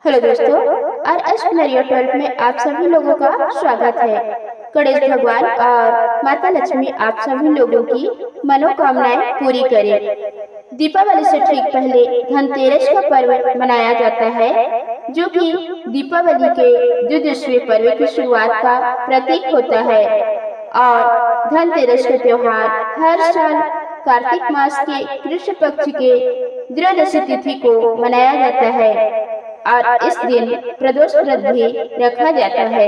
Hello दोस्तों, और एस्ट्रोनरियो 12 में आप सभी लोगों का स्वागत है। गणेश भगवान और माता लक्ष्मी आप सभी लोगों की मनोकामनाएं पूरी करें। दीपावली से ठीक पहले धनतेरस का पर्व मनाया जाता है, जो कि दीपावली के द्विदिवसीय पर्व की शुरुआत का प्रतीक होता है। और धनतेरस का त्योहार हर साल कार्तिक मास के कृष्ण पक्ष के त्रयोदशी तिथि को मनाया जाता है और इस दिन प्रदोष व्रत भी रखा जाता है।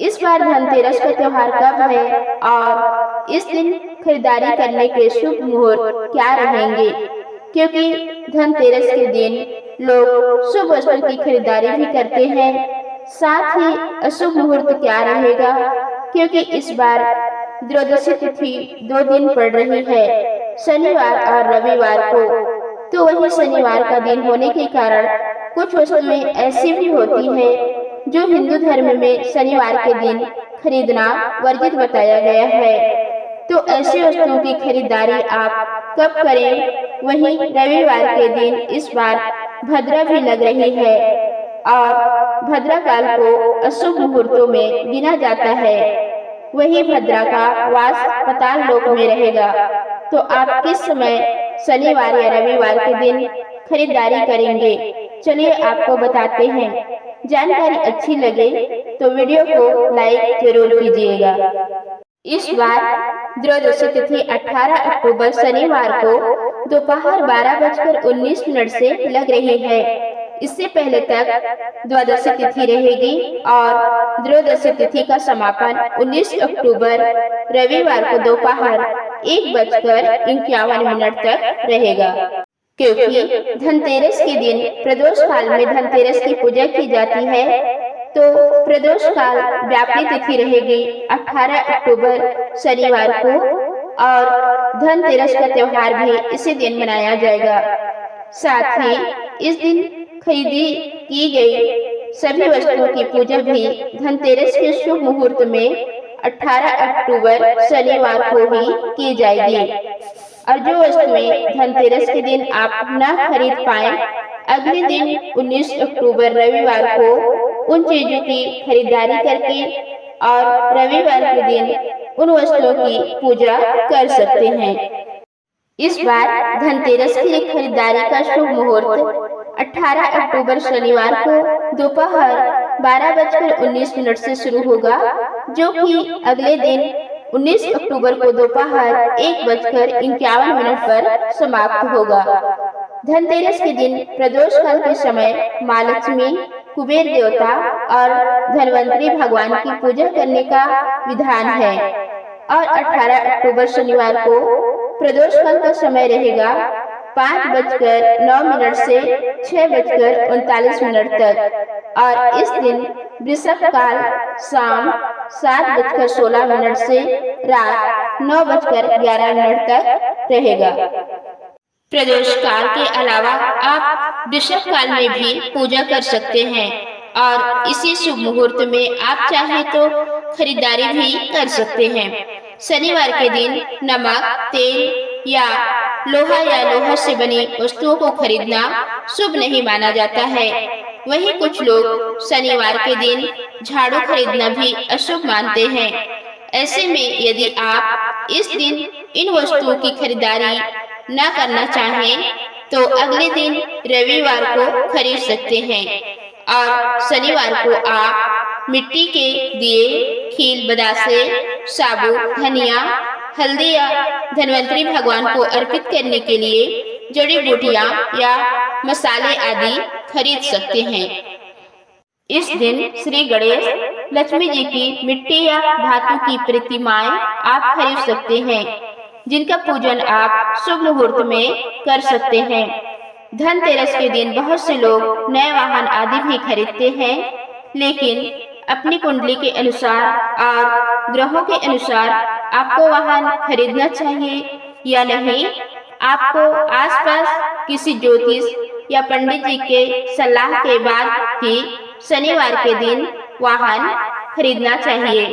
इस बार धनतेरस का त्योहार कब है और इस दिन खरीदारी करने के शुभ मुहूर्त क्या रहेंगे, क्योंकि धनतेरस के दिन लोग शुभ वस्तु की खरीदारी भी करते हैं। साथ ही अशुभ मुहूर्त क्या रहेगा, क्योंकि इस बार त्रयोदशी तिथि 2 दिन पड़ रही है, शनिवार और रविवार को। तो वही शनिवार का दिन होने के कारण कुछ वस्तुएं ऐसी भी होती हैं जो हिंदू धर्म में शनिवार के दिन खरीदना वर्जित बताया गया है। तो ऐसी वस्तुओं की खरीदारी आप कब करें? वहीं रविवार के दिन इस बार भद्रा भी लग रही है और भद्रा काल को अशुभ मुहूर्तों में गिना जाता है। वही भद्रा का वास पाताल लोक में रहेगा। तो आप किस समय शनिवार या रविवार के दिन खरीदारी करेंगे? चलिए आपको बताते हैं। जानकारी अच्छी लगे तो वीडियो को लाइक जरूर कीजिएगा। इस बार त्रयोदशी तिथि 18 अक्टूबर शनिवार को दोपहर 12:19 से लग रही है। इससे पहले तक द्वादशी तिथि रहेगी और त्रयोदशी तिथि का समापन 19 अक्टूबर रविवार को दोपहर 1:51 तक रहेगा। क्योंकि धनतेरस के दिन प्रदोष काल में धनतेरस की पूजा की जाती है, तो प्रदोष काल व्यापी तिथि रहेगी 18 अक्टूबर शनिवार को और धनतेरस का त्योहार भी इसी दिन मनाया जाएगा। साथ ही इस दिन खरीदी की गई सभी वस्तुओं की पूजा भी धनतेरस के शुभ मुहूर्त में 18 अक्टूबर शनिवार को ही की जाएगी। और जो वस्तुएं धनतेरस के दिन आप न खरीद पाए, अगले दिन 19 अक्टूबर रविवार को उन चीजों की खरीदारी करके और रविवार के दिन उन वस्तुओं की पूजा कर सकते हैं। इस बार धनतेरस के लिए खरीदारी का शुभ मुहूर्त 18 अक्टूबर शनिवार को दोपहर 12:19 से शुरू होगा, जो कि अगले दिन 19 अक्टूबर को दोपहर 1:51 पर समाप्त होगा। धनतेरस के दिन प्रदोष काल के समय माँ लक्ष्मी, कुबेर देवता और धनवंतरी भगवान की पूजा करने का विधान है। और 18 अक्टूबर शनिवार को प्रदोष काल का समय रहेगा 5:09 से 6:39 तक और इस दिन वृषभ काल शाम 7:16 से रात 9:11 तक रहेगा। प्रदोष काल के अलावा आप वृषभ काल में भी पूजा कर सकते हैं और इसी शुभ मुहूर्त में आप चाहें तो खरीदारी भी कर सकते हैं। शनिवार के दिन नमक, तेल या लोहा से बनी वस्तुओं को खरीदना शुभ नहीं माना जाता है। वहीं कुछ लोग शनिवार के दिन झाड़ू खरीदना भी अशुभ मानते हैं। ऐसे में यदि आप इस दिन इन वस्तुओं की खरीदारी न करना चाहें, तो अगले दिन रविवार को खरीद सकते हैं। और शनिवार को आप मिट्टी के दिए, खील, बतासे, साबु, धनिया, हल्दी या धनवंतरी भगवान को अर्पित करने के लिए जड़ी बूटियां या मसाले आदि खरीद सकते हैं। इस दिन श्री गणेश, लक्ष्मी जी की मिट्टी या धातु की प्रतिमाएं आप खरीद सकते हैं, जिनका पूजन आप शुभ मुहूर्त में कर सकते हैं। धनतेरस के दिन बहुत से लोग नए वाहन आदि भी खरीदते हैं, लेकिन अपनी कुंडली के अनुसार और ग्रहों के अनुसार आपको वाहन खरीदना चाहिए या नहीं, आपको आसपास किसी ज्योतिष या पंडित जी के सलाह के बाद ही शनिवार के दिन वाहन खरीदना चाहिए।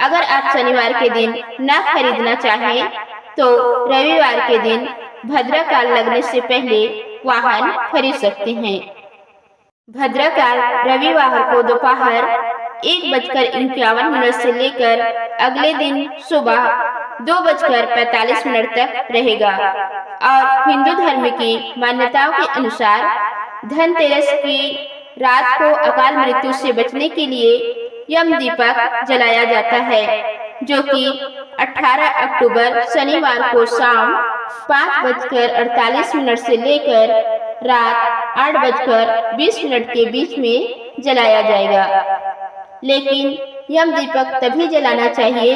अगर आप शनिवार के दिन न खरीदना चाहें, तो रविवार के दिन भद्रा काल लगने से पहले वाहन खरीद सकते हैं। भद्रकाल रविवार को दोपहर 1:51 से लेकर अगले दिन सुबह 2:45 तक रहेगा। और हिंदू धर्म की मान्यताओं के अनुसार धनतेरस की रात को अकाल मृत्यु से बचने के लिए यम दीपक जलाया जाता है, जो कि 18 अक्टूबर शनिवार को शाम 5:48 से लेकर रात 8:20 के बीच में जलाया जाएगा। लेकिन यम दीपक तभी जलाना चाहिए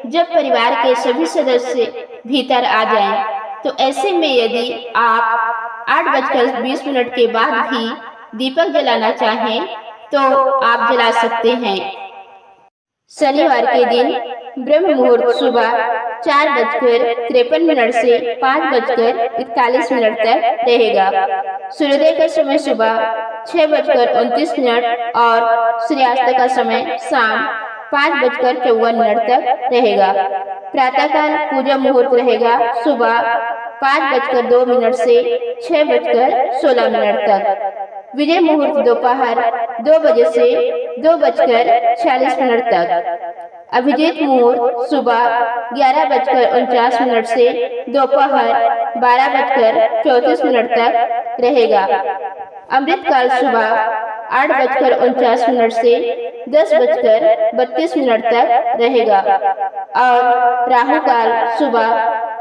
जब परिवार के सभी सदस्य भीतर आ जाएं। तो ऐसे में यदि आप 8:20 के बाद भी दीपक जलाना चाहें तो आप जला सकते हैं। शनिवार के दिन ब्रह्म मुहूर्त सुबह 4:53 से 5:41 तक रहेगा। सूर्योदय का समय सुबह 6:29 और सूर्यास्त का समय शाम 5:54 तक रहेगा। प्रातःकाल पूजा मुहूर्त रहेगा सुबह 5:02 से 6:16 तक। विजय मुहूर्त दोपहर 2 बजे से 2:46 तक। अभिजीत मुहूर्त सुबह 11:49 से दोपहर 12:34 तक रहेगा। अमृतकाल सुबह 8:49 से 10:32 तक रहेगा। और राहु काल सुबह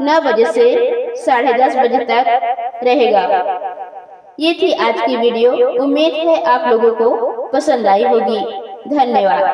9 बजे से 10:30 बजे तक रहेगा। ये थी आज की वीडियो। उम्मीद है आप लोगों को पसंद आई होगी। धन्यवाद।